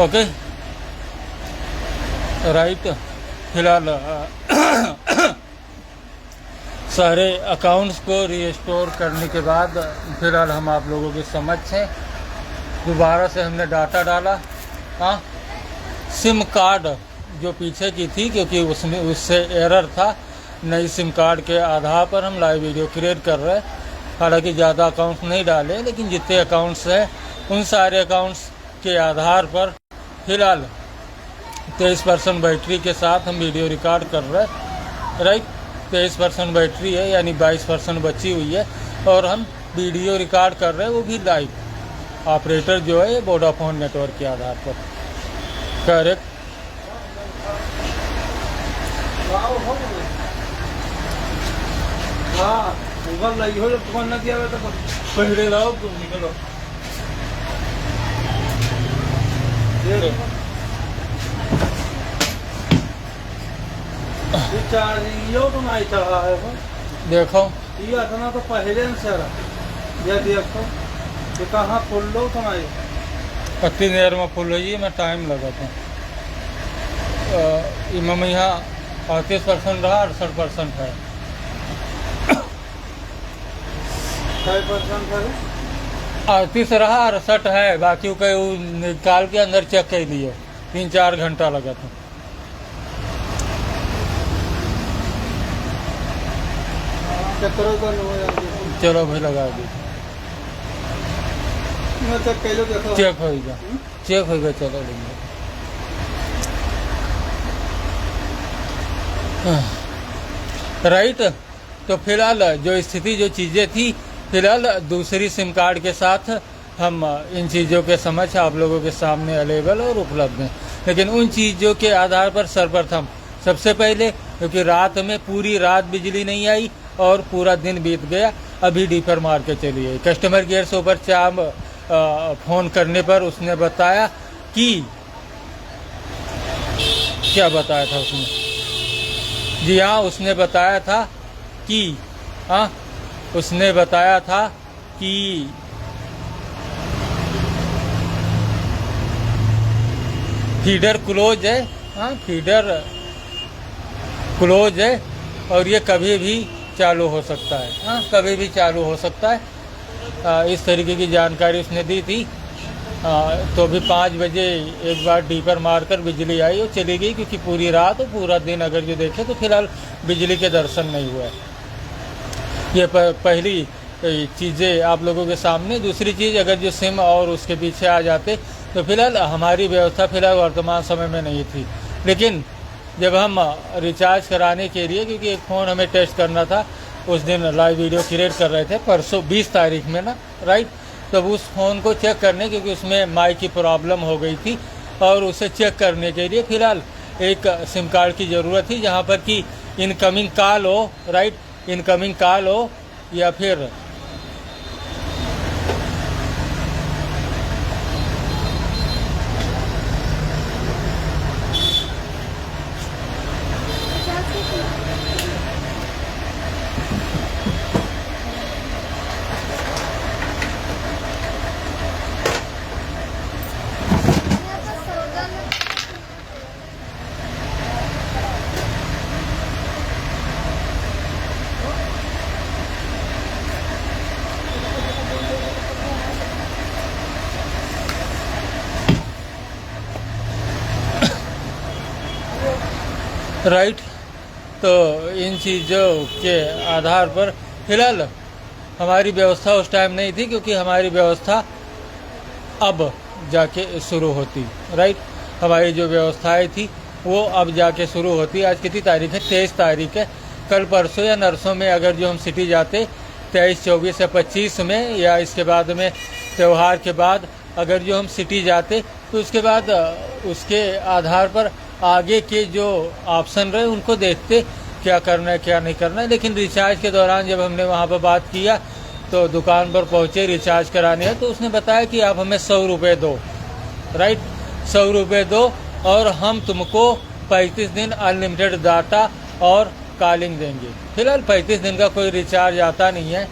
Okay right. फिलहाल सारे accounts को रीस्टोर करने के बाद फिलहाल हम आप लोगों के समक्ष हैं। दोबारा से हमने डाटा डाला। हाँ, सिम कार्ड जो पीछे की थी, क्योंकि उसमें उससे एरर था, नई सिम कार्ड के आधार पर हम लाइव वीडियो क्रिएट कर रहे हैं। हालांकि ज़्यादा अकाउंट्स नहीं डाले, लेकिन जितने अकाउंट्स हैं उन सारे अकाउंट्स के आधार पर फिलहाल 23% बैटरी के साथ हम वीडियो रिकॉर्ड कर रहे हैं। राइट, 23% बैटरी है, यानी 22% बची हुई है और हम वीडियो रिकॉर्ड कर रहे हैं, वो भी लाइव। ऑपरेटर जो है वोडाफोन नेटवर्क के आधार पर। करेक्ट। पहले लाओ तुम निकलो। चार्जिंग तो नहीं चढ़ा है देखो ये इतना तो पहले से ये देखो ये कहाँ फुल लो तो नहीं इतनी देर में फुल हुई में टाइम लगा था। इमाम यहाँ 38% रहा, 68% है। 38 रहा, 68 है, बाकी का निकाल के अंदर चेक कर लिए। 3-4 घंटा लगा था। चलो भाई लगा दी। चेक होगा, चेक होगा। चलो लेंगे। राइट, तो फिलहाल जो स्थिति, जो चीज़ें थी, फिलहाल दूसरी सिम कार्ड के साथ हम इन चीज़ों के समझ आप लोगों के सामने अवेलेबल और उपलब्ध हैं। लेकिन उन चीज़ों के आधार पर सर्वप्रथम सबसे पहले, क्योंकि रात में पूरी रात बिजली नहीं आई और पूरा दिन बीत गया, अभी डीपर मार के चली गई। कस्टमर केयर से ऊपर फ़ोन करने पर उसने बताया कि क्या बताया था उसने? जी हाँ, उसने बताया था कि उसने बताया था कि फीडर क्लोज है। हाँ, फीडर क्लोज है और ये कभी भी चालू हो सकता है। हाँ, कभी भी चालू हो सकता है। इस तरीके की जानकारी उसने दी थी। तो भी 5 बजे एक बार डीपर मारकर बिजली आई और चली गई, क्योंकि पूरी रात और पूरा दिन अगर जो देखें तो फिलहाल बिजली के दर्शन नहीं हुए। ये पहली चीज़ें आप लोगों के सामने। दूसरी चीज़, अगर जो सिम और उसके पीछे आ जाते तो फिलहाल हमारी व्यवस्था फिलहाल वर्तमान समय में नहीं थी। लेकिन जब हम रिचार्ज कराने के लिए, क्योंकि एक फ़ोन हमें टेस्ट करना था, उस दिन लाइव वीडियो क्रिएट कर रहे थे परसों 20 तारीख में ना, राइट। तब उस फ़ोन को चेक करने, क्योंकि उसमें माइक की प्रॉब्लम हो गई थी, और उसे चेक करने के लिए फिलहाल एक सिम कार्ड की ज़रूरत थी, जहाँ पर कि इनकमिंग कॉल हो, राइट, इनकमिंग कॉल हो या फिर राइट। तो इन चीज़ों के आधार पर फिलहाल हमारी व्यवस्था उस टाइम नहीं थी, क्योंकि हमारी व्यवस्था अब जाके शुरू होती। राइट, हमारी जो व्यवस्थाएं थी वो अब जाके शुरू होती। आज कितनी तारीख है? 23 तारीख है। कल परसों या नरसों में अगर जो हम सिटी जाते 23, 24 या 25 में, या इसके बाद में त्यौहार के बाद अगर जो हम सिटी जाते, तो उसके बाद उसके आधार पर आगे के जो ऑप्शन रहे उनको देखते, क्या करना है क्या नहीं करना है। लेकिन रिचार्ज के दौरान जब हमने वहाँ पर बात किया, तो दुकान पर पहुँचे रिचार्ज कराने है, तो उसने बताया कि आप हमें 100 रुपये दो। राइट, 100 रुपये दो और हम तुमको 35 दिन अनलिमिटेड डाटा और कॉलिंग देंगे। फिलहाल 35 दिन का कोई रिचार्ज आता नहीं है।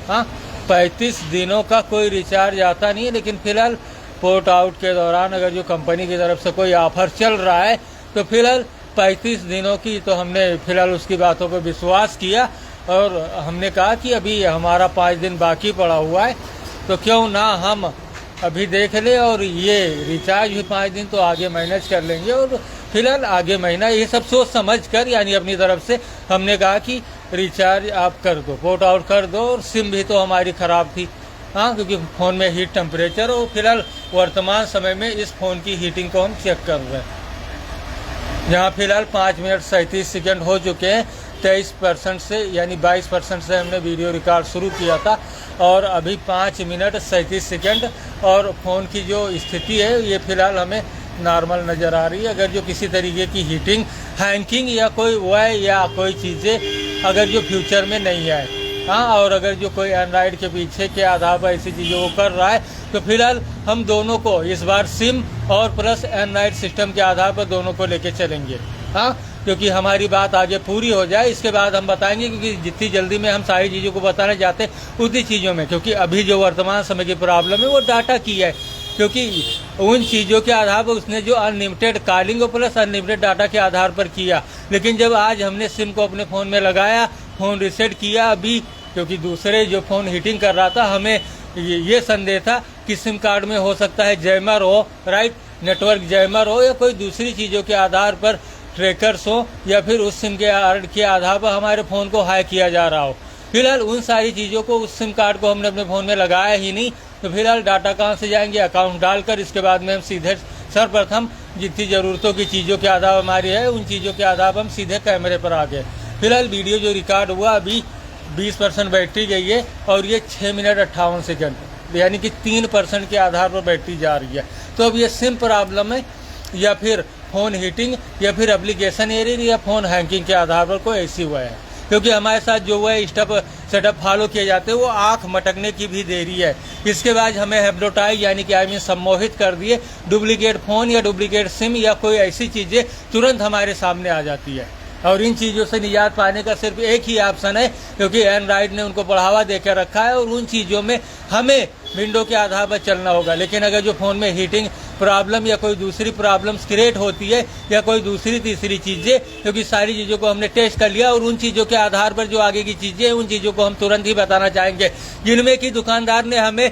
हाँ, 35 दिनों का कोई रिचार्ज आता नहीं है, लेकिन फिलहाल पोर्ट आउट के दौरान अगर जो कंपनी की तरफ से कोई ऑफर चल रहा है तो फिलहाल 35 दिनों की, तो हमने फिलहाल उसकी बातों पर विश्वास किया और हमने कहा कि अभी हमारा 5 दिन बाकी पड़ा हुआ है, तो क्यों ना हम अभी देख ले और ये रिचार्ज भी 5 दिन तो आगे मैनेज कर लेंगे। और फिलहाल आगे महीना ये सब सोच समझ कर यानी अपनी तरफ से हमने कहा कि रिचार्ज आप कर दो, पोर्ट आउट कर दो। और सिम भी तो हमारी ख़राब थी, हाँ, क्योंकि फ़ोन में हीट टेम्परेचर, और फिलहाल वर्तमान समय में इस फ़ोन की हीटिंग को हम चेक कर रहे हैं, जहाँ फिलहाल 5 मिनट 37 सेकंड हो चुके हैं। 23% से यानी 22% से हमने वीडियो रिकॉर्ड शुरू किया था और अभी 5 मिनट 37 सेकंड और फ़ोन की जो स्थिति है ये फ़िलहाल हमें नॉर्मल नज़र आ रही है। अगर जो किसी तरीके की हीटिंग, हैंकिंग या कोई वय या कोई चीज़ें अगर जो फ्यूचर में नहीं आए, हाँ, और अगर जो कोई एंड्राइड के पीछे के आधार पर ऐसी चीज़ों को कर रहा है तो फिलहाल हम दोनों को इस बार सिम और प्लस एंड्राइड सिस्टम के आधार पर दोनों को लेके चलेंगे, हाँ, क्योंकि हमारी बात आगे पूरी हो जाए इसके बाद हम बताएंगे, क्योंकि जितनी जल्दी में हम सारी चीज़ों को बताने जाते हैं उतनी चीज़ों में, क्योंकि अभी जो वर्तमान समय की प्रॉब्लम है वो डाटा की है, क्योंकि उन चीज़ों के आधार पर उसने जो अनलिमिटेड कॉलिंग और प्लस अनलिमिटेड डाटा के आधार पर किया, लेकिन जब आज हमने सिम को अपने फ़ोन में लगाया, फ़ोन रीसेट किया अभी, क्योंकि दूसरे जो फ़ोन हीटिंग कर रहा था हमें ये संदेह था कि सिम कार्ड में हो सकता है जैमर हो, राइट, नेटवर्क जैमर हो या कोई दूसरी चीज़ों के आधार पर ट्रैकर्स हो या फिर उस सिम के आधार पर हमारे फ़ोन को हैक किया जा रहा हो। फिलहाल उन सारी चीज़ों को, उस सिम कार्ड को हमने अपने फ़ोन में लगाया ही नहीं, तो फिलहाल डाटा कहाँ से जाएंगे, अकाउंट डालकर इसके बाद में हम सीधे सर्वप्रथम जितनी ज़रूरतों की चीज़ों के आधार हमारी है उन चीज़ों के आधार पर हम सीधे कैमरे पर आ गए। फिलहाल वीडियो जो रिकॉर्ड हुआ अभी 20% बैटरी गई है और ये 6 मिनट 58 सेकंड यानी कि 3% के आधार पर बैटरी जा रही है। तो अब ये सिम प्रॉब्लम है या फिर फ़ोन हीटिंग या फिर एप्लीकेशन एरर या फ़ोन हैंकिंग के आधार पर कोई ऐसी हुआ है, क्योंकि हमारे साथ जो हुआ है स्टेप सेटअप फॉलो किए जाते हैं वो आँख मटकने की भी देरी है। इसके बाद हमें हिप्नोटाइज यानी कि सम्मोहित कर दिए, डुप्लीकेट फ़ोन या डुप्लीकेट सिम या कोई ऐसी चीज़ें तुरंत हमारे सामने आ जाती है। और इन चीज़ों से निजात पाने का सिर्फ एक ही ऑप्शन है, क्योंकि एंड्राइड ने उनको बढ़ावा देकर रखा है और उन चीज़ों में हमें विंडो के आधार पर चलना होगा। लेकिन अगर जो फ़ोन में हीटिंग प्रॉब्लम या कोई दूसरी प्रॉब्लम्स क्रिएट होती है या कोई दूसरी तीसरी चीज़ें, क्योंकि सारी चीज़ों को हमने टेस्ट कर लिया और उन चीज़ों के आधार पर जो आगे की चीज़ें हैं उन चीज़ों को हम तुरंत ही बताना चाहेंगे, जिनमें कि दुकानदार ने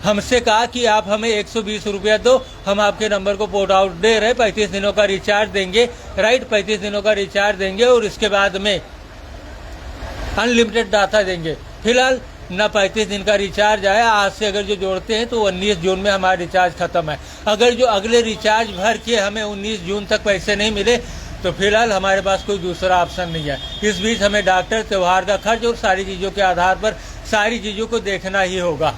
हमसे कहा कि आप हमें 120 रुपया दो, हम आपके नंबर को पोर्ट आउट दे रहे, 35 दिनों का रिचार्ज देंगे, राइट, 35 दिनों का रिचार्ज देंगे और इसके बाद में अनलिमिटेड डाटा देंगे। फिलहाल ना 35 दिन का रिचार्ज आया, आज से अगर जो जोड़ते हैं तो 19 जून में हमारा रिचार्ज खत्म है। अगर जो अगले रिचार्ज भर के हमें 19 जून तक पैसे नहीं मिले तो फिलहाल हमारे पास कोई दूसरा ऑप्शन नहीं है। इस बीच हमें डॉक्टर, त्यौहार का खर्च और सारी चीज़ों के आधार पर सारी चीज़ों को देखना ही होगा।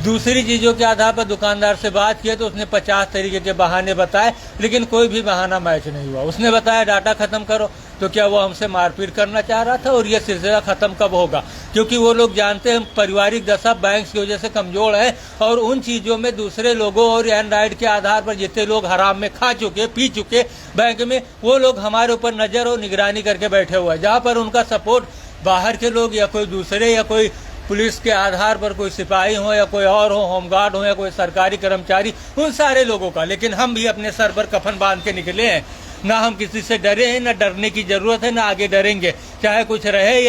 दूसरी चीज़ों के आधार पर दुकानदार से बात किया तो उसने 50 तरीके के बहाने बताए, लेकिन कोई भी बहाना मैच नहीं हुआ। उसने बताया डाटा ख़त्म करो, तो क्या वो हमसे मारपीट करना चाह रहा था? और ये सिलसिला ख़त्म कब होगा? क्योंकि वो लोग जानते हैं पारिवारिक दशा बैंक की वजह से कमज़ोर है और उन चीज़ों में दूसरे लोगों और एंड्राइड के आधार पर जितने लोग हराम में खा चुके, पी चुके बैंक में, वो लोग हमारे ऊपर नज़र और निगरानी करके बैठे हुए हैं। जहाँ पर उनका सपोर्ट बाहर के लोग या कोई दूसरे या कोई पुलिस के आधार पर कोई सिपाही हो या कोई और हो, होमगार्ड हो या कोई सरकारी कर्मचारी, उन सारे लोगों का। लेकिन हम भी अपने सर पर कफन बांध के निकले हैं, ना हम किसी से डरे हैं, ना डरने की ज़रूरत है, ना आगे डरेंगे, चाहे कुछ रहे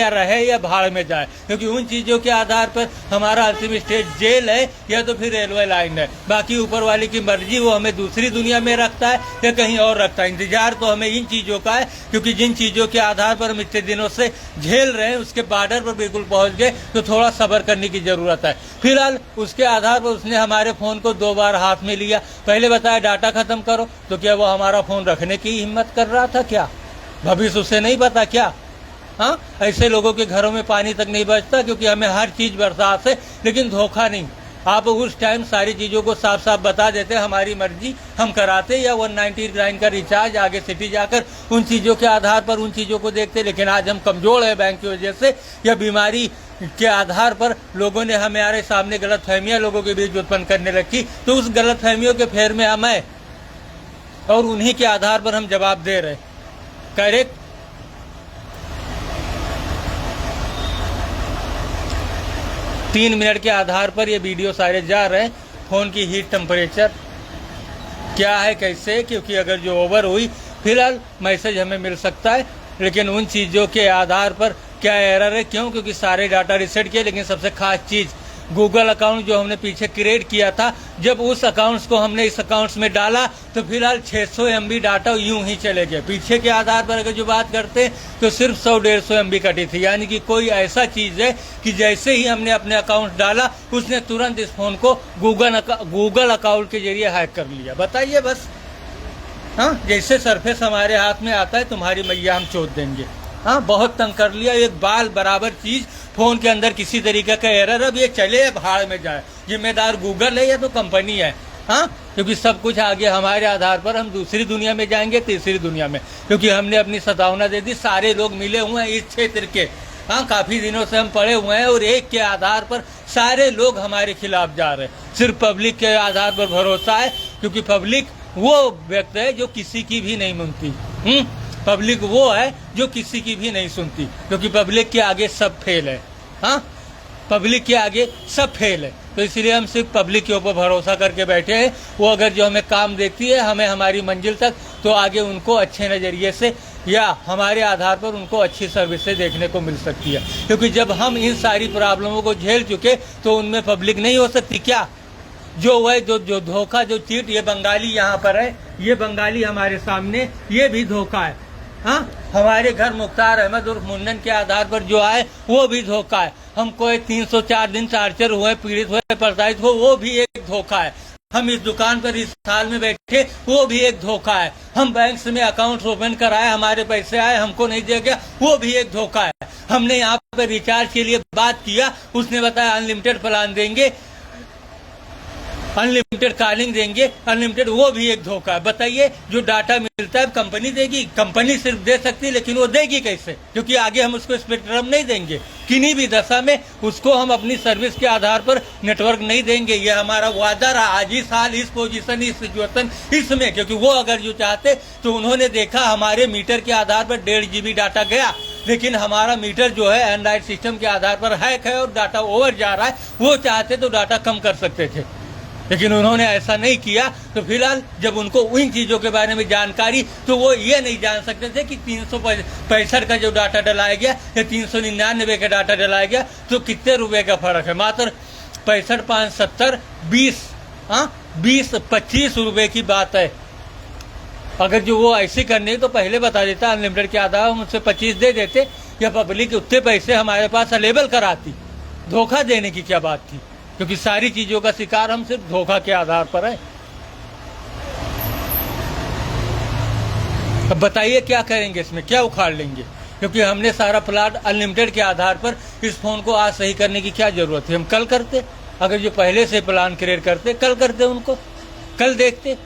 या भाड़ में जाए, क्योंकि उन चीज़ों के आधार पर हमारा अंतिम स्टेज जेल है या तो फिर रेलवे लाइन है। बाकी ऊपर वाले की मर्जी, वो हमें दूसरी दुनिया में रखता है या कहीं और रखता है। इंतजार तो हमें इन चीज़ों का है, क्योंकि जिन चीज़ों के आधार पर हम इतने दिनों से झेल रहे हैं उसके बॉर्डर पर बिल्कुल पहुँच गए, तो थोड़ा सब्र करने की ज़रूरत है। फिलहाल उसके आधार पर उसने हमारे फ़ोन को 2 बार हाथ में लिया। पहले बताया डाटा ख़त्म करो, तो क्या वो हमारा फ़ोन रखने की हिम्मत कर रहा था क्या? भविष्य उसे नहीं पता क्या? हाँ, ऐसे लोगों के घरों में पानी तक नहीं बचता, क्योंकि हमें हर चीज़ बर्दाश्त है, लेकिन धोखा नहीं। आप उस टाइम सारी चीज़ों को साफ साफ बता देते, हमारी मर्जी, हम कराते, या 199 का रिचार्ज आगे सिटी जाकर उन चीज़ों के आधार पर उन चीज़ों को देखते। लेकिन आज हम कमज़ोर हैं बैंक की वजह से या बीमारी के आधार पर लोगों ने हमारे सामने गलतफहमियां लोगों के बीच उत्पन्न करने रखी, तो उस गलतफहमियों के फेर में हम हैं और उन्हीं के आधार पर हम जवाब दे रहे। करेक्ट। तीन मिनट के आधार पर ये वीडियो सारे जा रहे हैं। फ़ोन की हीट टेम्परेचर क्या है कैसे, क्योंकि अगर जो ओवर हुई फिलहाल मैसेज हमें मिल सकता है, लेकिन उन चीज़ों के आधार पर क्या एरर है, क्यों, क्योंकि सारे डाटा रिसेट किए। लेकिन सबसे खास चीज़ गूगल अकाउंट जो हमने पीछे क्रिएट किया था, जब उस अकाउंट्स को हमने इस अकाउंट्स में डाला तो फिलहाल 600 MB डाटा यूं ही चले गए। पीछे के आधार पर अगर जो बात करते हैं तो सिर्फ 100-150 MB कटी थी, यानी कि कोई ऐसा चीज़ है कि जैसे ही हमने अपने अकाउंट डाला उसने तुरंत इस फ़ोन को गूगल अकाउंट के जरिए हैक कर लिया। बताइए बस, हाँ, जैसे सरफेस हमारे हाथ में आता है तुम्हारी मैया हम चोट देंगे। हाँ, बहुत तंग कर लिया, एक बाल बराबर चीज़ फ़ोन के अंदर किसी तरीके का एरर, अब ये चले भाड़ में जाए, जिम्मेदार गूगल है या तो कंपनी है। हाँ, क्योंकि सब कुछ आगे हमारे आधार पर हम दूसरी दुनिया में जाएंगे, तीसरी दुनिया में, क्योंकि हमने अपनी सतावना दे दी। सारे लोग मिले हुए हैं इस क्षेत्र के, हाँ, काफ़ी दिनों से हम पड़े हुए हैं और एक के आधार पर सारे लोग हमारे खिलाफ जा रहे हैं। सिर्फ पब्लिक के आधार पर भरोसा है, क्योंकि पब्लिक वो व्यक्ति है जो किसी की भी नहीं सुनती। पब्लिक वो है जो किसी की भी नहीं सुनती, क्योंकि पब्लिक के आगे सब फेल है। हाँ, पब्लिक के आगे सब फेल है, तो इसलिए हम सिर्फ पब्लिक के ऊपर भरोसा करके बैठे हैं। वो अगर जो हमें काम देखती है, हमें हमारी मंजिल तक, तो आगे उनको अच्छे नज़रिए से या हमारे आधार पर उनको अच्छी सर्विसेज देखने को मिल सकती है। क्योंकि जब हम इन सारी प्रॉब्लमों को झेल चुके तो उनमें पब्लिक नहीं हो सकती क्या? जो है जो धोखा, जो चीट, ये बंगाली यहाँ पर है, ये बंगाली हमारे सामने, ये भी धोखा है। हाँ, हमारे घर मुख्तार अहमद उर्फ मुन्नन के आधार पर जो आए वो भी धोखा है। हमको 304 दिन टार्चर हुए, पीड़ित हुए, प्रताड़ित हो, वो भी एक धोखा है। हम इस दुकान पर इस साल में बैठे, वो भी एक धोखा है। हम बैंक में अकाउंट ओपन कराए, हमारे पैसे आए, हमको नहीं दिया गया, वो भी एक धोखा है। हमने यहाँ पर रिचार्ज के लिए बात किया, उसने बताया अनलिमिटेड प्लान देंगे, अनलिमिटेड कॉलिंग देंगे, अनलिमिटेड, वो भी एक धोखा है। बताइए, जो डाटा मिलता है कंपनी देगी, कंपनी सिर्फ दे सकती है, लेकिन वो देगी कैसे? क्योंकि आगे हम उसको स्पेक्ट्रम नहीं देंगे, किन्हीं भी दशा में उसको हम अपनी सर्विस के आधार पर नेटवर्क नहीं देंगे। ये हमारा वादा रहा आज ही साल, इस पोजीशन, इस सिचुएशन, इसमें, क्योंकि वो अगर जो चाहते तो उन्होंने देखा हमारे मीटर के आधार पर 1.5 GB डाटा गया, लेकिन हमारा मीटर जो है एंड्रॉइड सिस्टम के आधार पर हैक है और डाटा ओवर जा रहा है। वो चाहते तो डाटा कम कर सकते थे, लेकिन उन्होंने ऐसा नहीं किया। तो फिलहाल जब उनको उन चीज़ों के बारे में जानकारी, तो वो ये नहीं जान सकते थे कि 365 का जो डाटा डलाया गया या 399 का डाटा डलाया गया तो कितने रुपए का फर्क है। मात्र 65, 5, 70, 20, हाँ, 20-25 रुपए की बात है। अगर जो वो ऐसे करने तो पहले बता देता, अनलिमिटेड के आधार हम उससे 25 दे देते, या पब्लिक उतने पैसे हमारे पास अवेलेबल कराती। धोखा देने की क्या बात थी, क्योंकि सारी चीजों का शिकार हम सिर्फ धोखा के आधार पर है। अब बताइए क्या करेंगे इसमें, क्या उखाड़ लेंगे? क्योंकि हमने सारा प्लान अनलिमिटेड के आधार पर इस फोन को आज सही करने की क्या जरूरत है? हम कल करते, अगर जो पहले से प्लान क्रिएट करते, कल करते, उनको कल देखते।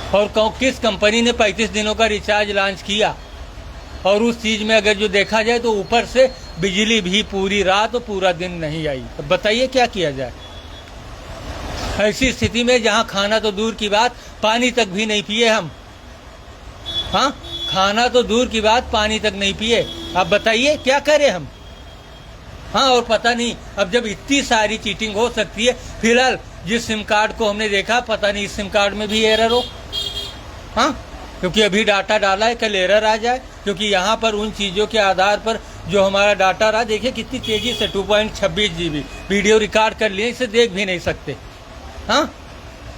और किस कंपनी ने 35 दिनों का रिचार्ज लॉन्च किया, और उस चीज में अगर जो देखा जाए तो ऊपर से बिजली भी पूरी रात और पूरा दिन नहीं आई। अब बताइए क्या किया जाए ऐसी स्थिति में, जहां खाना तो दूर की बात, पानी तक भी नहीं पिए हम। हाँ, खाना तो दूर की बात, पानी तक नहीं पिए। अब बताइए क्या करें हम? हाँ, और पता नहीं, अब जब इतनी सारी चीटिंग हो सकती है, फिलहाल जिस सिम कार्ड को हमने देखा, पता नहीं इस सिम कार्ड में भी एरर हो। हाँ, क्योंकि अभी डाटा डाला है, कल एरर आ जाए। क्योंकि यहाँ पर उन चीज़ों के आधार पर जो हमारा डाटा रहा, देखिए कितनी तेज़ी से 2.26 GB वीडियो रिकॉर्ड कर लिए, इसे देख भी नहीं सकते। हाँ,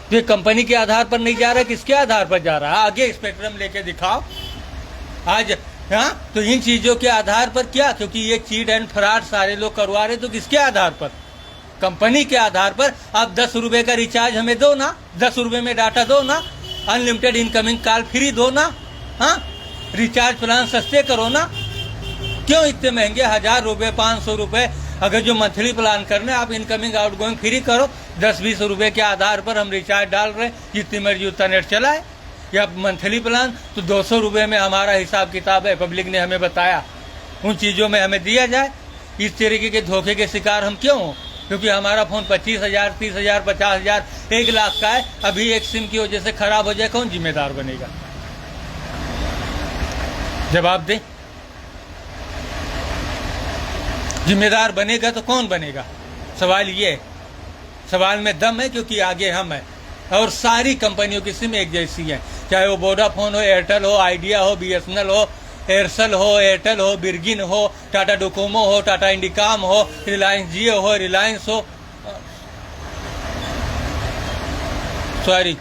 तो ये कंपनी के आधार पर नहीं जा रहा, किसके आधार पर जा रहा है? आगे स्पेक्ट्रम लेके दिखाओ आज। हाँ, तो इन चीज़ों के आधार पर क्या, क्योंकि ये चीट एंड फ्रॉड सारे लोग करवा रहे, तो किसके आधार पर? कंपनी के आधार पर। आप 10 रुपये का रिचार्ज हमें दो ना, 10 रुपये में डाटा दो ना, अनलिमिटेड इनकमिंग कॉल फ्री दो ना। हाँ, रिचार्ज प्लान सस्ते करो ना, क्यों इतने महंगे? 1000 रुपये, 500 रुपये, अगर जो मंथली प्लान करना है आप इनकमिंग आउटगोइंग फ्री करो। 10-20 रुपये के आधार पर हम रिचार्ज डाल रहे हैं, जितनी मर्जी उतना नेट चलाए। या मंथली प्लान तो 200 रुपये में हमारा हिसाब किताब है, पब्लिक ने हमें बताया, उन चीज़ों में हमें दिया जाए। इस तरीके के धोखे के शिकार हम क्यों हों? क्योंकि हमारा फ़ोन 25,000, 30,000, 50,000, 1 लाख का है, अभी एक सिम की वजह से खराब हो जाए, कौन जिम्मेदार बनेगा? जवाब दें। जिम्मेदार बनेगा तो कौन बनेगा? सवाल ये है। सवाल में दम है क्योंकि आगे हम हैं और सारी कंपनियों की सिम एक जैसी है, चाहे वो वोडाफोन हो, एयरटेल हो, आइडिया हो, BSNL हो, एयरसेल हो, एयरटेल हो, बिरगिन हो, टाटा डोकोमो हो, टाटा इंडिकाम हो, रिलायंस जियो हो, रिलायंस हो। सॉरी,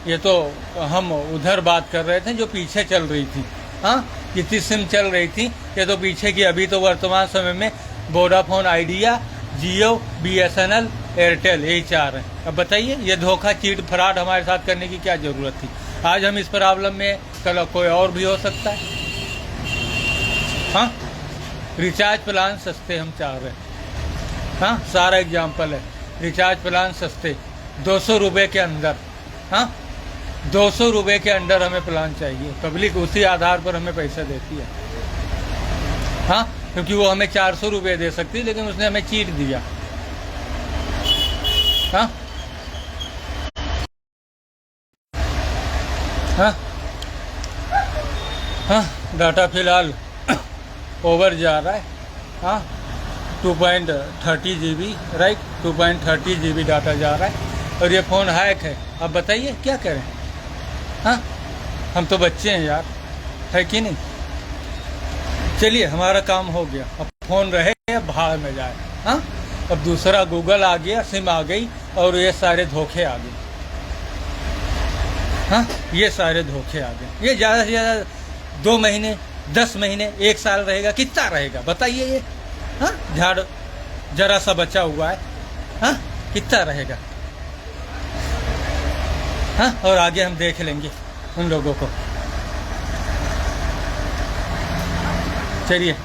ये तो हम उधर बात कर रहे थे जो पीछे चल रही थी। हाँ, जितनी सिम चल रही थी ये तो पीछे की। अभी तो वर्तमान समय में वोडाफोन, आइडिया, जियो, BSNL, एयरटेल, यही 4 हैं। अब बताइए, ये धोखा, चीट, फ्रॉड हमारे साथ करने की क्या जरूरत थी? आज हम इस प्रॉब्लम में, कल कोई और भी हो सकता है। हाँ, रिचार्ज प्लान सस्ते हम चाह रहे हैं। हाँ, सारा एग्जाम्पल है, रिचार्ज प्लान सस्ते 200 रुपये के अंदर। हाँ, 200 रुपये के अंदर हमें प्लान चाहिए। पब्लिक उसी आधार पर हमें पैसा देती है। हाँ, क्योंकि वो हमें 400 रुपये दे सकती है, लेकिन उसने हमें चीट दिया। हाँ, हाँ, हाँ, डाटा फिलहाल ओवर जा रहा है। हाँ, 2.30 GB, राइट, 2.30 GB डाटा जा रहा है और ये फ़ोन हैक है। अब बताइए क्या करें? हाँ, हम तो बच्चे हैं यार, है कि नहीं? चलिए, हमारा काम हो गया। अब फ़ोन रहे या भाड़ में जाए। हाँ, अब दूसरा गूगल आ गया, सिम आ गई और ये सारे धोखे आ गए। हाँ, ये सारे धोखे आ गए। ये ज़्यादा से ज़्यादा 2 महीने, 10 महीने, 1 साल रहेगा, कितना रहेगा बताइए? ये हाँ, झाड़ जरा सा बचा हुआ है। हाँ, कितना रहेगा? हाँ, और आगे हम देख लेंगे उन लोगों को। चलिए,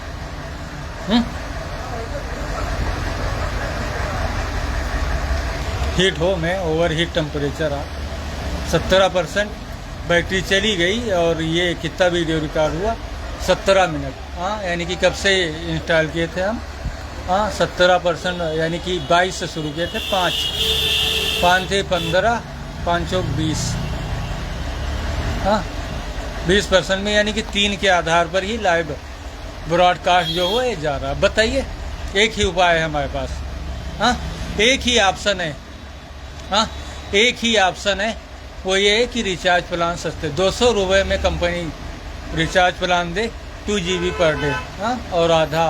हीट हो में ओवर हीट टेम्परेचर आ 17%, बैटरी चली गई और ये कितना वीडियो रिकॉर्ड हुआ? 17 मिनट। हाँ, यानी कि कब से इंस्टॉल किए थे हम? हाँ, 17%, यानी कि 22 से शुरू किए थे। 5 थे 15, 5 चौक 20। हाँ, 20% में, यानी कि 3 के आधार पर ही लाइव ब्रॉडकास्ट जो हुआ ये जा रहा है। बताइए, एक ही उपाय है हमारे पास। हाँ, एक ही ऑप्शन है। हाँ, एक ही ऑप्शन है, वो ये है कि रिचार्ज प्लान सस्ते 200 रुपये में कंपनी रिचार्ज प्लान दे 2 GB पर डे। हाँ, और आधा,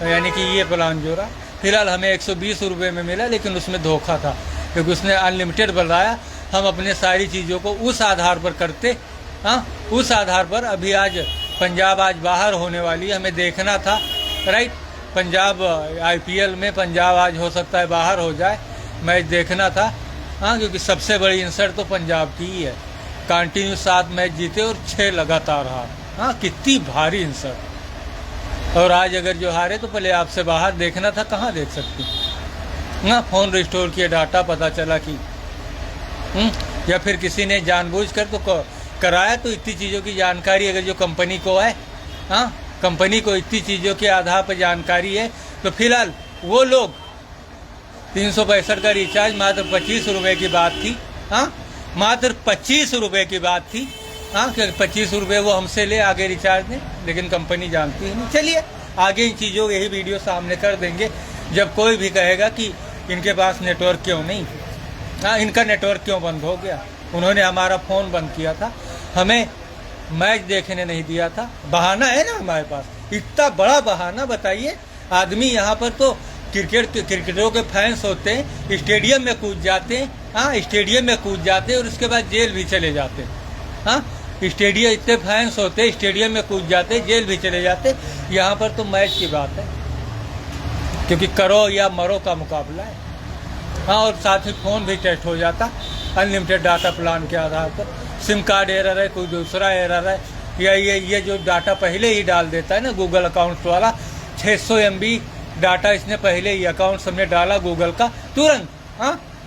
यानी कि ये प्लान जो रहा फिलहाल हमें 120 रुपये में मिला, लेकिन उसमें धोखा था क्योंकि उसने अनलिमिटेड बताया। हम अपने सारी चीज़ों को उस आधार पर करते। हाँ, उस आधार पर अभी आज पंजाब आज बाहर होने वाली है, हमें देखना था, राइट। पंजाब IPL में पंजाब आज हो सकता है बाहर हो जाए, मैच देखना था। हाँ, क्योंकि सबसे बड़ी इंसर्ट तो पंजाब की ही है। कंटिन्यू 7 मैच जीते और 6 लगातार हार। हाँ, कितनी भारी इंसर्ट। और आज अगर जो हारे तो पहले आपसे बाहर देखना था, कहाँ देख सकते? हाँ, फ़ोन रिस्टोर किया, डाटा पता चला कि या फिर किसी ने जानबूझकर तो कराया। तो इतनी चीज़ों की जानकारी अगर जो कंपनी को है, हाँ, कंपनी को इतनी चीज़ों के आधार पर जानकारी है, तो फिलहाल वो लोग 365 का रिचार्ज मात्र 25 रुपये की बात थी। हाँ, मात्र 25 रुपये की बात थी। हाँ, 25 रुपये वो हमसे ले आगे रिचार्ज ने, लेकिन कंपनी जानती ही नहीं। चलिए, आगे इन चीज़ों यही वीडियो सामने कर देंगे जब कोई भी कहेगा कि इनके पास नेटवर्क क्यों नहीं। हाँ, इनका नेटवर्क क्यों बंद हो गया? उन्होंने हमारा फ़ोन बंद किया था, हमें मैच देखने नहीं दिया था। बहाना है ना हमारे पास, इतना बड़ा बहाना। बताइए, आदमी यहाँ पर तो क्रिकेटरों के फैंस होते हैं, स्टेडियम में कूद जाते हैं। हाँ, स्टेडियम में कूद जाते हैं और उसके बाद जेल भी चले जाते हैं। हाँ, स्टेडियम इतने फैंस होते हैं, स्टेडियम में कूद जाते, जेल भी चले जाते। यहाँ पर तो मैच की बात है, क्योंकि करो या मरो का मुकाबला है। हाँ, और साथ ही फ़ोन भी टेस्ट हो जाता अनलिमिटेड डाटा प्लान के आधार पर। सिम कार्ड एरर है, कोई दूसरा एरर है, या ये जो डाटा पहले ही डाल देता है ना गूगल अकाउंट वाला, 600 MB डाटा इसने पहले ही अकाउंट सबने डाला गूगल का, तुरंत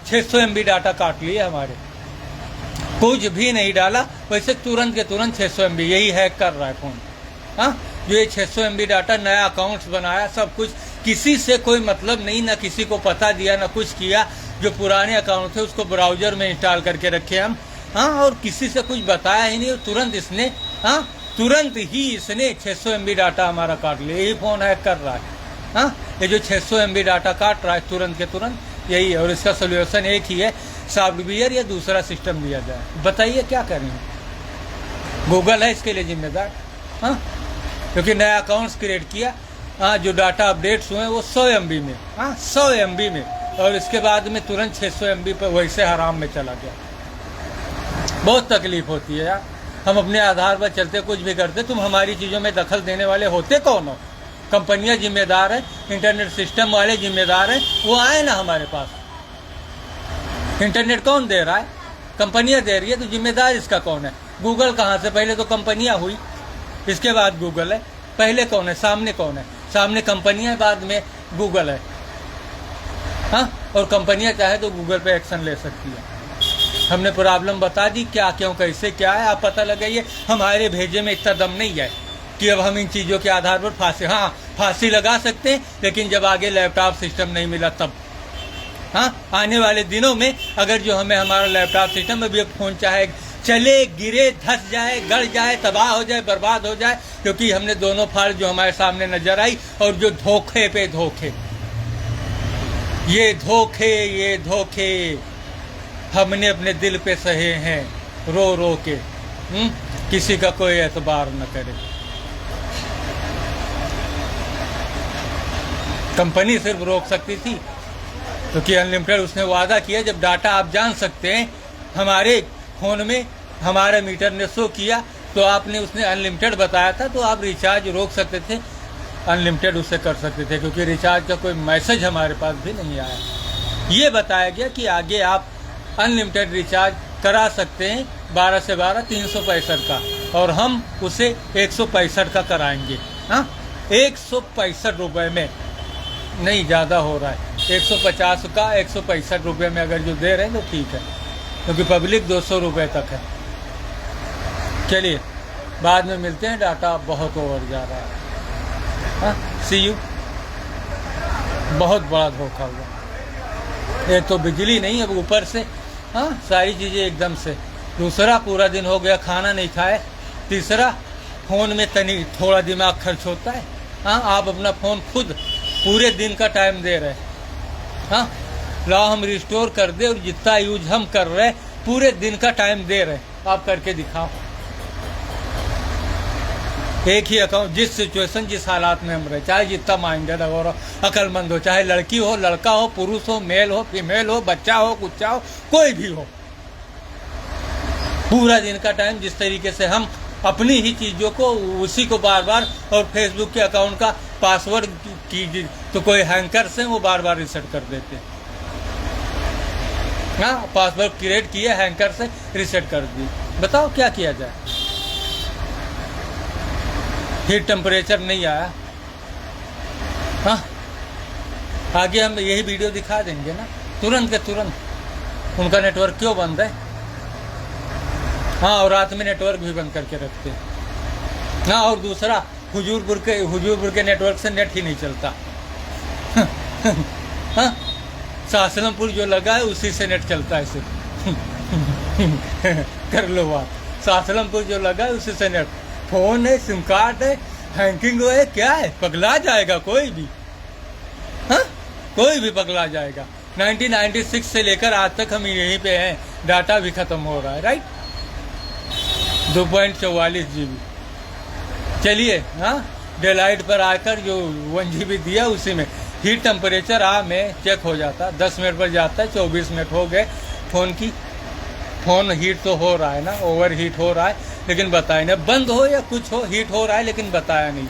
600 MB डाटा काट लिए हमारे, कुछ भी नहीं डाला, वैसे तुरंत के तुरंत 600 MB। यही हैक कर रहा है फ़ोन। हाँ, जो ये 600 MB डाटा, नया अकाउंट्स बनाया, सब कुछ, किसी से कोई मतलब नहीं, ना किसी को पता दिया, ना कुछ किया। जो पुराने अकाउंट थे उसको ब्राउज़र में इंस्टॉल करके रखे हम। हाँ, और किसी से कुछ बताया ही नहीं, तुरंत इसने तुरंत ही इसने 600 MB डाटा हमारा काट लिया। यही फ़ोन हैक कर रहा है। हाँ, ये जो 600 MB डाटा काट रहा है तुरंत के तुरंत, यही है, और इसका सोल्यूशन एक ही है, सॉफ्टवेयर या दूसरा सिस्टम लिया जाए। बताइए क्या करें? गूगल है इसके लिए जिम्मेदार। हाँ, क्योंकि नया अकाउंट्स क्रिएट किया, हाँ, जो डाटा अपडेट्स हुए वो 100 MB में, हाँ 100 MB में, और इसके बाद में तुरंत 600 MB पर वैसे हराम में चला गया। बहुत तकलीफ होती है यार। हम अपने आधार पर चलते, कुछ भी करते, तुम हमारी चीज़ों में दखल देने वाले होते कौन हो? कंपनियां जिम्मेदार है, इंटरनेट सिस्टम वाले जिम्मेदार हैं, वो आए ना हमारे पास। इंटरनेट कौन दे रहा है? कंपनियां दे रही है, तो जिम्मेदार इसका कौन है? गूगल कहाँ से? पहले तो कंपनियां हुई, इसके बाद गूगल है। पहले कौन है? सामने कौन है? सामने कंपनियां, बाद में गूगल है। हाँ, और कंपनियां चाहे तो गूगल पे एक्शन ले सकती है। हमने प्रॉब्लम बता दी, क्या क्यों कैसे क्या है, आप पता लगाइए। हमारे भेजे में इतना दम नहीं है कि अब हम इन चीज़ों के आधार पर फांसी लगा सकते हैं, लेकिन जब आगे लैपटॉप सिस्टम नहीं मिला तब। हाँ, आने वाले दिनों में अगर जो हमें हमारा लैपटॉप सिस्टम, अभी फ़ोन चाहे चले, गिरे, धस जाए, गड़ जाए, तबाह हो जाए, बर्बाद हो जाए, क्योंकि हमने दोनों फाल्ट जो हमारे सामने नजर आई, और जो धोखे पे धोखे, ये धोखे हमने अपने दिल पे सहे हैं रो रो के। किसी का कोई एतबार न करे। कंपनी सिर्फ रोक सकती थी, क्योंकि अनलिमिटेड उसने वादा किया, जब डाटा आप जान सकते हैं हमारे फ़ोन में, हमारे मीटर ने शो किया, तो आपने उसने अनलिमिटेड बताया था, तो आप रिचार्ज रोक सकते थे, अनलिमिटेड उससे कर सकते थे, क्योंकि रिचार्ज का कोई मैसेज हमारे पास भी नहीं आया। ये बताया गया कि आगे आप अनलिमिटेड रिचार्ज करा सकते हैं 12 से 12 365 का, और हम उसे 165 का कराएंगे। हाँ, 165 रुपये में, नहीं ज़्यादा हो रहा है, 150 का 165 रुपये में अगर जो दे रहे हैं तो ठीक है, क्योंकि पब्लिक 200 रुपये तक है। चलिए, बाद में मिलते हैं, डाटा बहुत ओवर जा रहा है। हाँ, सी यू। बहुत बड़ा धोखा हुआ। एक तो बिजली नहीं, अब ऊपर से हाँ सारी चीज़ें एकदम से। दूसरा, पूरा दिन हो गया खाना नहीं खाए। तीसरा, फ़ोन में तनी थोड़ा दिमाग खर्च होता है। हाँ, आप अपना फ़ोन खुद पूरे दिन का टाइम दे रहे हैं। हाँ, लाओ हम रिस्टोर कर दे, और जितना यूज हम कर रहे हैं पूरे दिन का टाइम दे रहे हैं, आप करके दिखाओ। एक ही अकाउंट, जिस सिचुएशन, जिस हालात में हम रहे, चाहे जितना माइंडेड और अक्लमंद हो, चाहे लड़की हो, लड़का हो, पुरुष हो, मेल हो, फीमेल हो, बच्चा हो, कुच्चा हो, कोई भी हो, पूरा दिन का टाइम जिस तरीके से हम अपनी ही चीज़ों को, उसी को बार बार, और फेसबुक के अकाउंट का पासवर्ड कीजिए तो कोई हैंकर्स हैं वो बार बार रिसेट कर देते हैं। हाँ, पासवर्ड क्रिएट किए, हैंकर से रिसेट कर दिए। बताओ क्या किया जाए? हीट टेम्परेचर नहीं आया। हाँ, आगे हम यही वीडियो दिखा देंगे ना, तुरंत के तुरंत। उनका नेटवर्क क्यों बंद है? हाँ, और रात में नेटवर्क भी बंद करके रखते हैं। हाँ, और दूसरा, हुजूरपुर के नेटवर्क से नेट ही नहीं चलता। हाँ, सासलमपुर जो लगा है उसी से नेट चलता है सिर्फ। कर लो बात, सासलमपुर जो लगा है उसी से नेट। फोन है, सिम कार्ड है, हैकिंग है, क्या है? पगला जाएगा कोई भी। हाँ, कोई भी पगला जाएगा। 1996 से लेकर आज तक हम यहीं पे हैं, डाटा भी खत्म हो रहा है, राइट? 2.44 GB। चलिए, हाँ, डेलाइट पर आकर जो 1 GB दिया, उसी में हीट टेम्परेचर में चेक हो जाता, 10 मिनट पर जाता है, 24 मिनट हो गए। फ़ोन हीट तो हो रहा है ना, ओवर हीट हो रहा है, लेकिन बताया नहीं। बंद हो या कुछ हो, हीट हो रहा है लेकिन बताया नहीं।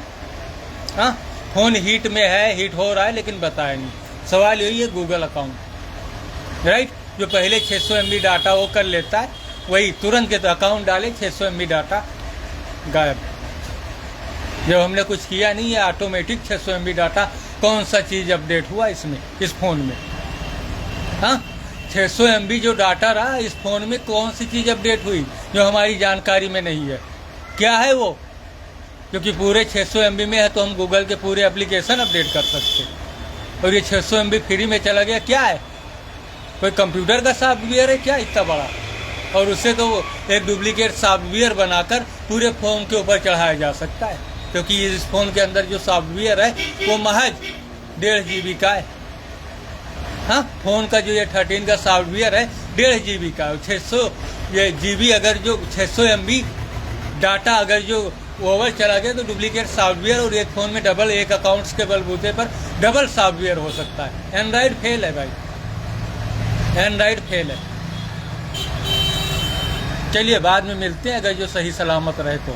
हाँ, फ़ोन हीट में है, हीट हो रहा है लेकिन बताया नहीं। सवाल यही है, गूगल अकाउंट, राइट? जो पहले 600 MB डाटा वो कर लेता है, वही तुरंत के अकाउंट डाले, 600 MB डाटा गायब। जब हमने कुछ किया नहीं है, ऑटोमेटिक 600 MB डाटा, कौन सा चीज़ अपडेट हुआ इसमें, इस फ़ोन में? हाँ, 600 MB जो डाटा रहा इस फ़ोन में, कौन सी चीज़ अपडेट हुई जो हमारी जानकारी में नहीं है? क्या है वो? क्योंकि पूरे 600 MB में है तो हम गूगल के पूरे एप्लीकेशन अपडेट कर सकते, और ये 600 MB फ्री में चला गया। क्या है? कोई कंप्यूटर का सॉफ्टवेयर है क्या इतना बड़ा? और उससे तो एक डुप्लीकेट सॉफ्टवेयर बनाकर पूरे फ़ोन के ऊपर चढ़ाया जा सकता है, क्योंकि इस फ़ोन के अंदर जो सॉफ्टवेयर है वो महज 1.5 GB का है। हाँ, फ़ोन का जो ये 13 का सॉफ्टवेयर है 1.5 GB का, 600 ये GB अगर जो 600 MB डाटा अगर जो ओवर चला गया तो डुप्लीकेट सॉफ्टवेयर, और एक फ़ोन में डबल, एक अकाउंट्स के बलबूते पर डबल सॉफ्टवेयर हो सकता है। एंड्रॉयड फेल है भाई, एंड्रॉयड फेल है। चलिए बाद में मिलते हैं अगर जो सही सलामत रहे तो।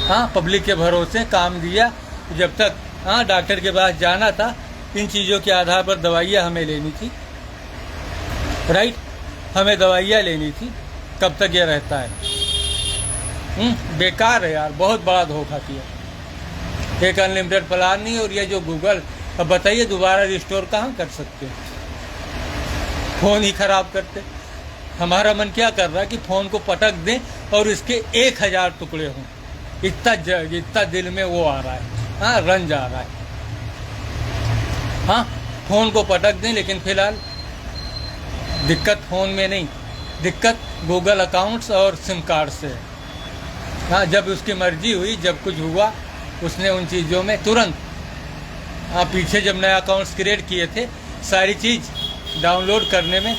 हाँ, पब्लिक के भरोसे काम दिया, जब तक हाँ डॉक्टर के पास जाना था, इन चीज़ों के आधार पर दवाइयाँ हमें लेनी थी, राइट, हमें दवाइयाँ लेनी थी, कब तक ये रहता है। बेकार है यार, बहुत बड़ा धोखा किया। एक अनलिमिटेड प्लान नहीं, और ये जो गूगल, अब बताइए दोबारा रिस्टोर कहाँ कर सकते हैं, फ़ोन ही ख़राब करते। हमारा मन क्या कर रहा है कि फ़ोन को पटक दें और इसके 1000 टुकड़े हों, इतना दिल में वो आ रहा है, हाँ रंज आ रहा है। हाँ, फ़ोन को पटक दें, लेकिन फ़िलहाल दिक्कत फ़ोन में नहीं, दिक्कत गूगल अकाउंट्स और सिम कार्ड से है। हाँ, जब उसकी मर्जी हुई, जब कुछ हुआ, उसने उन चीज़ों में तुरंत, हाँ पीछे जब नया अकाउंट्स क्रिएट किए थे, सारी चीज़ डाउनलोड करने में,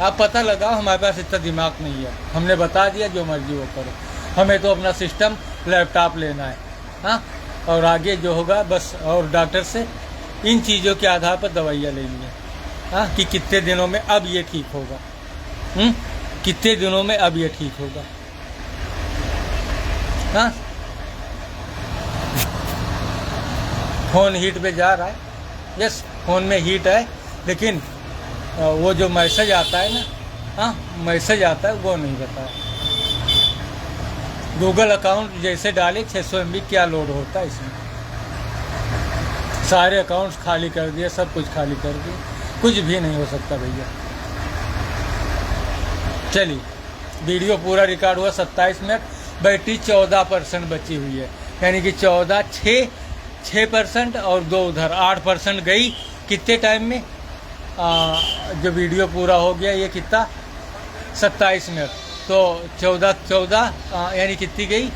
आप पता लगाओ, हमारे पास इतना दिमाग नहीं है, हमने बता दिया जो मर्जी वो करो, हमें तो अपना सिस्टम लैपटॉप लेना है। हाँ, और आगे जो होगा बस, और डॉक्टर से इन चीज़ों के आधार पर दवाइयाँ लेनी है। हाँ, कि कितने दिनों में अब ये ठीक होगा, कितने दिनों में अब ये ठीक होगा। हाँ, फ़ोन हीट पे जा रहा है, यस फ़ोन में हीट है, लेकिन वो जो मैसेज आता है ना, हाँ मैसेज आता है, वो नहीं बताया। गूगल अकाउंट जैसे डाले 600 MB क्या लोड होता है इसमें, सारे अकाउंट्स खाली कर दिए, सब कुछ खाली कर दिए, कुछ भी नहीं हो सकता भैया। चलिए, वीडियो पूरा रिकॉर्ड हुआ 27 मिनट, बैटरी 14% बची हुई है, यानी कि 6% और 2 उधर 8% गई। कितने टाइम में जो वीडियो पूरा हो गया, ये कितना 27 मिनट, तो 14 यानी कितनी गई,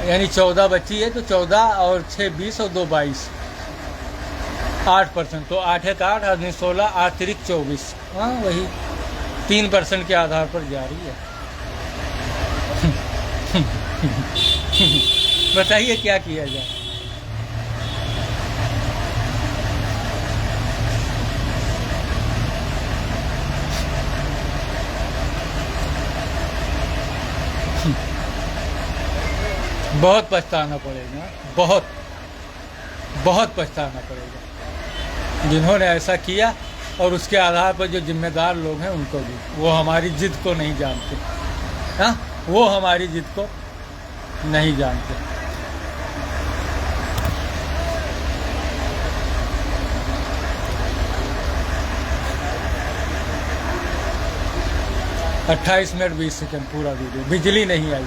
यानी 14 बची है, तो 14 और 6 20 और 2 22, 8%, तो 8 1 8 8 16 8 3 24, हाँ वही 3% के आधार पर जा रही है। बताइए क्या किया जाए। बहुत पछताना पड़ेगा, बहुत पछताना पड़ेगा जिन्होंने ऐसा किया, और उसके आधार पर जो जिम्मेदार लोग हैं उनको भी। वो हमारी जिद को नहीं जानते, हाँ वो हमारी जिद को नहीं जानते। 28 मिनट 20 सेकंड पूरा वीडियो, बिजली नहीं आई।